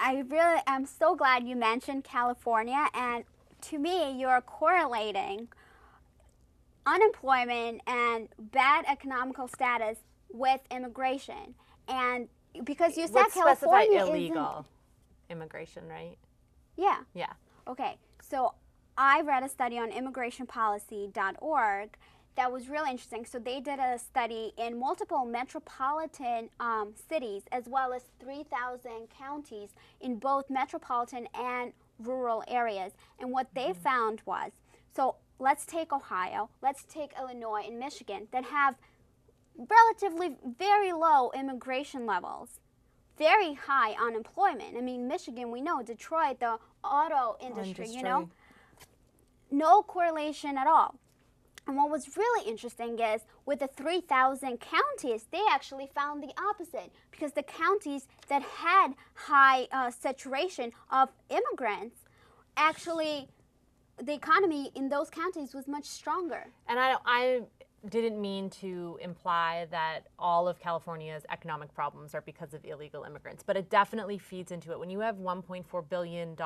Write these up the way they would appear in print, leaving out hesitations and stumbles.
I really am so glad you mentioned California, and to me, you're correlating unemployment and bad economical status with immigration. And because you said Let's specify California illegal immigration, right? Yeah. Yeah. Okay. So I read a study on immigrationpolicy.org that was really interesting. So they did a study in multiple metropolitan cities as well as 3,000 counties in both metropolitan and rural areas. And what they found was, so let's take Ohio, let's take Illinois and Michigan that have relatively very low immigration levels, very high unemployment. I mean, Michigan, we know, Detroit, the auto industry, you know, no correlation at all. And what was really interesting is with the 3,000 counties, they actually found the opposite, because the counties that had high saturation of immigrants, actually the economy in those counties was much stronger. And I didn't mean to imply that all of California's economic problems are because of illegal immigrants, but it definitely feeds into it. When you have $1.4 billion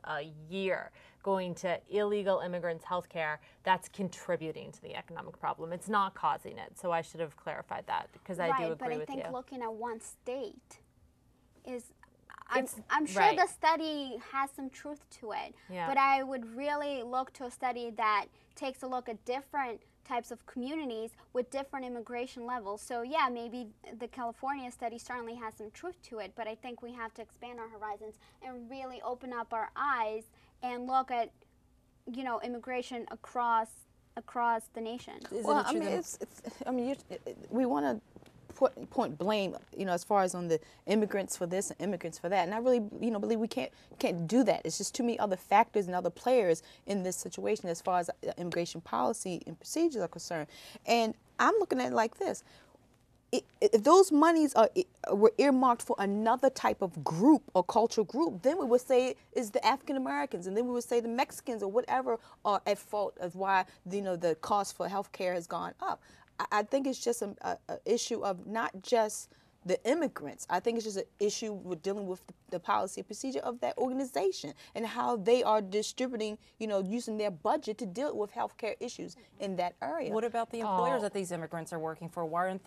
a year going to illegal immigrants' healthcare, that's contributing to the economic problem. It's not causing it. So I should have clarified that, because I do agree with you. Right, but I think looking at one state is, I'm sure the study has some truth to it, but I would really look to a study that takes a look at different types of communities with different immigration levels. So yeah, maybe the California study certainly has some truth to it, but I think we have to expand our horizons and really open up our eyes and look at, you know, immigration across the nation. Well, I mean, we want to point blame, you know, as far as on the immigrants for this and immigrants for that. And I really, you know, believe we can't do that. It's just too many other factors and other players in this situation as far as immigration policy and procedures are concerned. And I'm looking at it like this. If those monies were earmarked for another type of group or cultural group, then we would say it's the African Americans, and then we would say the Mexicans or whatever are at fault of why, you know, the cost for health care has gone up. I think it's just an issue of not just the immigrants. I think it's just an issue with dealing with the policy and procedure of that organization and how they are distributing, you know, using their budget to deal with healthcare issues in that area. What about the employers that these immigrants are working for? Why aren't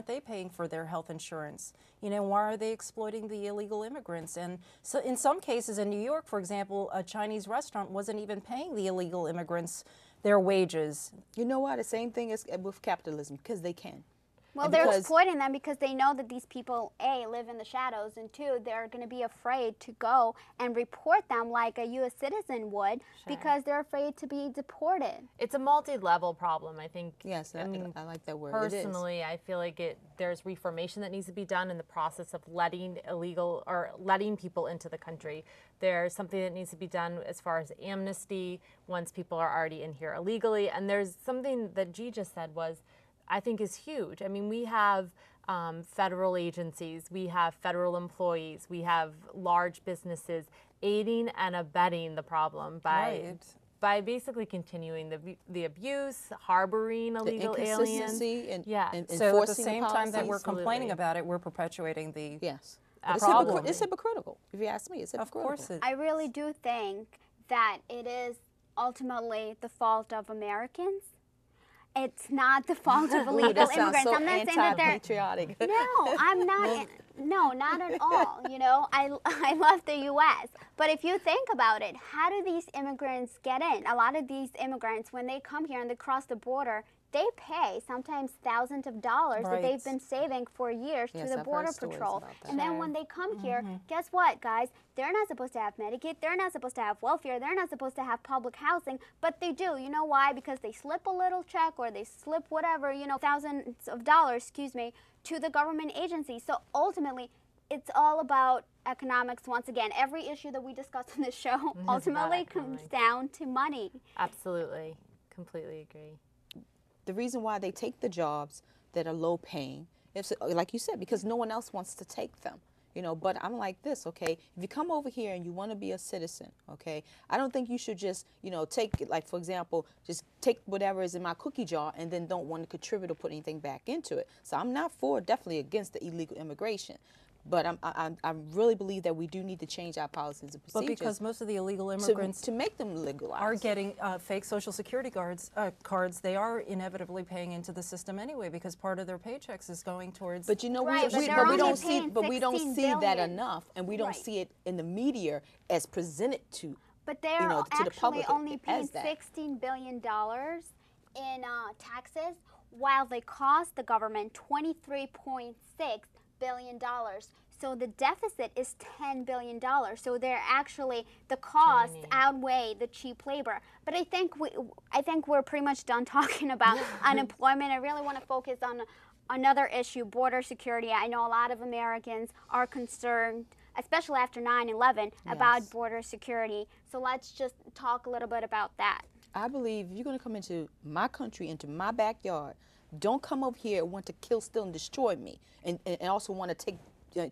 they paying for their health insurance? You know, why are they exploiting the illegal immigrants? And so in some cases in New York, for example, a Chinese restaurant wasn't even paying the illegal immigrants their wages. You know what? The same thing is with capitalism, because they can. Well, they're exploiting them because they know that these people, A, live in the shadows, and 2, they're going to be afraid to go and report them like a U.S. citizen would, because they're afraid to be deported. It's a multi-level problem, I think. Yes, I mean, I like that word. Personally, I feel like there's reformation that needs to be done in the process of letting people into the country. There's something that needs to be done as far as amnesty once people are already in here illegally. And there's something that G just said was, I think, is huge. I mean, we have federal agencies, we have federal employees, we have large businesses aiding and abetting the problem by basically continuing the abuse, harboring illegal aliens. And so at the same time that we're complaining about it, we're perpetuating the problem. It's hypocritical. If you ask me, it's hypocritical. Of course it is. I really do think that it is ultimately the fault of Americans. It's not the fault of illegal immigrants. So I'm not saying that they're patriotic. No, I'm not. No, not at all. You know, I love the U.S. But if you think about it, how do these immigrants get in? A lot of these immigrants, when they come here and they cross the border, they pay sometimes thousands of dollars that they've been saving for years to the Border Patrol. And then when they come here, guess what, guys? They're not supposed to have Medicaid. They're not supposed to have welfare. They're not supposed to have public housing. But they do. You know why? Because they slip a little check or they slip whatever, you know, thousands of dollars, excuse me, to the government agency. So ultimately, it's all about economics. Once again, every issue that we discuss on this show ultimately comes down to money. Absolutely. Completely agree. The reason why they take the jobs that are low paying, it's like you said, because no one else wants to take them. You know, but I'm like this, okay? If you come over here and you want to be a citizen, okay, I don't think you should just, you know, take, like, for example, just take whatever is in my cookie jar and then don't want to contribute or put anything back into it. So I'm not for, definitely against the illegal immigration. But I really believe that we do need to change our policies and But procedures because most of the illegal to, immigrants to make them legalized. are getting fake Social Security cards, they are inevitably paying into the system anyway because part of their paychecks is going towards. But you know, Right, but we they're but we only don't see, paying but we don't 16 see that billion. enough, and we don't Right. see it in the media as presented to. But they're you know, to the actually public only paying as that. $16 billion in taxes, while they cost the government $23.6 billion. So the deficit is $10 billion. So they're actually, the costs Tiny. outweigh the cheap labor. But I think we're pretty much done talking about unemployment. I really want to focus on another issue, border security. I know a lot of Americans are concerned, especially after 9/11, about Yes. border security. So let's just talk a little bit about that. I believe if you're going to come into my country, into my backyard, don't come over here and want to kill, steal, and destroy me, and also want to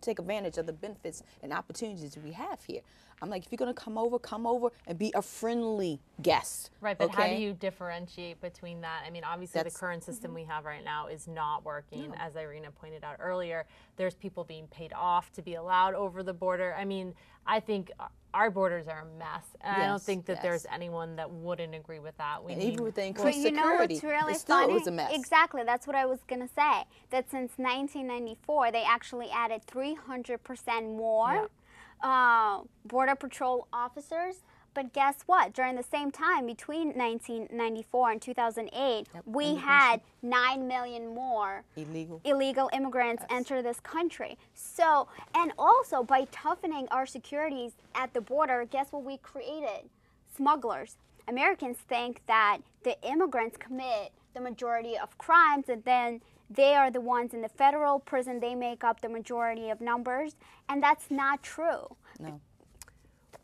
take advantage of the benefits and opportunities we have here. I'm like, if you're going to come over and be a friendly guest. Right, but how do okay? you differentiate between that? I mean, obviously That's- the current system we have right now is not working. No. As Irina pointed out earlier, there's people being paid off to be allowed over the border. I mean, I think our borders are a mess, and I don't Yes, think that yes. there's anyone that wouldn't agree with that. We And need even with the But increased you know security, what's really it still funny? was a mess. Exactly, that's what I was going to say. That since 1994, they actually added 300% more Border Patrol officers. But guess what? During the same time, between 1994 and 2008, we had 9 million more illegal immigrants enter this country. So, and also by toughening our securities at the border, guess what we created? Smugglers. Americans think that the immigrants commit the majority of crimes, and then they are the ones in the federal prison. They make up the majority of numbers, and that's not true. No.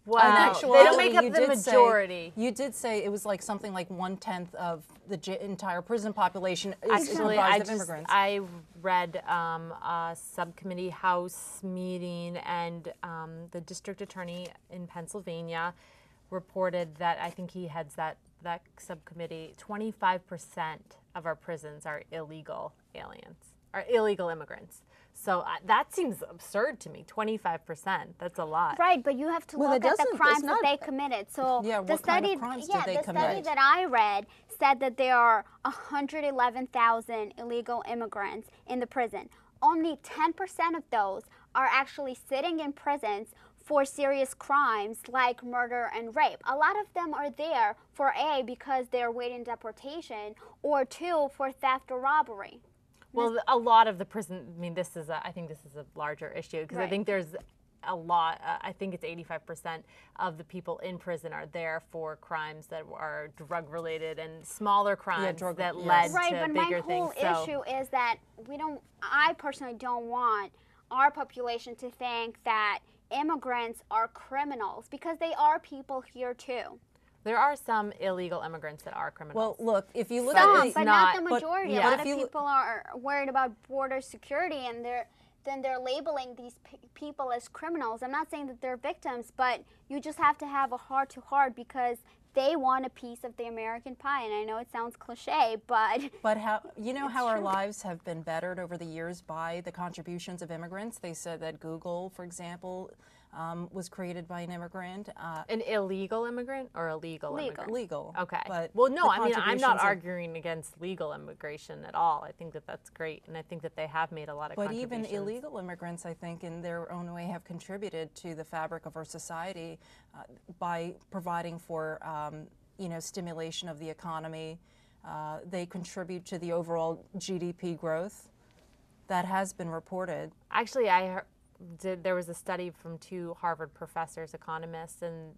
Well, In they actuality, don't make up you the did say- majority. you did say it was like something like 1/10 of the entire prison population is Actually, comprised of immigrants. I read a subcommittee house meeting, and the district attorney in Pennsylvania reported that I think he heads that subcommittee. 25% of our prisons are illegal aliens, are illegal immigrants. So that seems absurd to me. 25%. That's a lot. Right, but you have to Well, look it at the doesn't- crimes it's that not- they committed. So Yeah, the what kind of study, crimes did yeah, they the study commit? that I read said that there are 111,000 illegal immigrants in the prison. Only 10% of those are actually sitting in prisons for serious crimes like murder and rape. A lot of them are there for A, because they're waiting deportation, or 2, for theft or robbery. Well, a lot of the prison. I mean, I think this is a larger issue because I Right. think there's a lot. I think it's 85% of the people in prison are there for crimes that are drug related and smaller crimes drug- that yes. led Right, to but my bigger whole things. So issue is that I personally don't want our population to think that immigrants are criminals, because they are people here too. there are some illegal immigrants that are criminals. Well, look, if you look Some, at but the, not the not- but- majority. yeah. A But lot if of you look- people are worried about border security, and they're labeling these people as criminals. I'm not saying that they're victims, but you just have to have a heart-to-heart, because they want a piece of the American pie. And I know it sounds cliche, but But how how our lives have been bettered over the years by the contributions of immigrants? They said that Google, for example, was created by an immigrant. An illegal immigrant or a legal Legal. immigrant? Legal. Okay. But Well, no, the I mean, I'm contributions not of- arguing against legal immigration at all. I think that that's great, and I think that they have made a lot of But even contributions. illegal immigrants, I think, in their own way, have contributed to the fabric of our society by providing for, stimulation of the economy. They contribute to the overall GDP growth that has been reported. Actually, there was a study from 2 Harvard professors, economists, and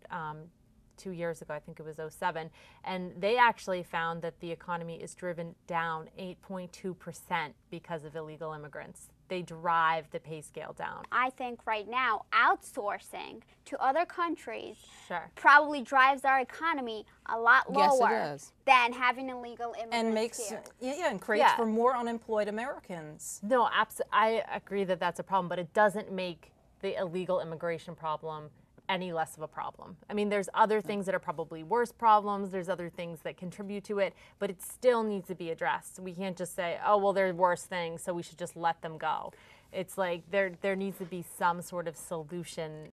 2 years ago, I think it was 2007, and they actually found that the economy is driven down 8.2% because of illegal immigrants. They drive the pay scale down. I think right now outsourcing to other countries Sure. probably drives our economy a lot Yes, it lower does. than having illegal immigrants And makes here. and creates Yeah. for more unemployed Americans. No, I agree that that's a problem, but it doesn't make the illegal immigration problem any less of a problem. I mean, there's other things that are probably worse problems. There's other things that contribute to it, but it still needs to be addressed. We can't just say, oh, well, there are worse things, so we should just let them go. It's like there needs to be some sort of solution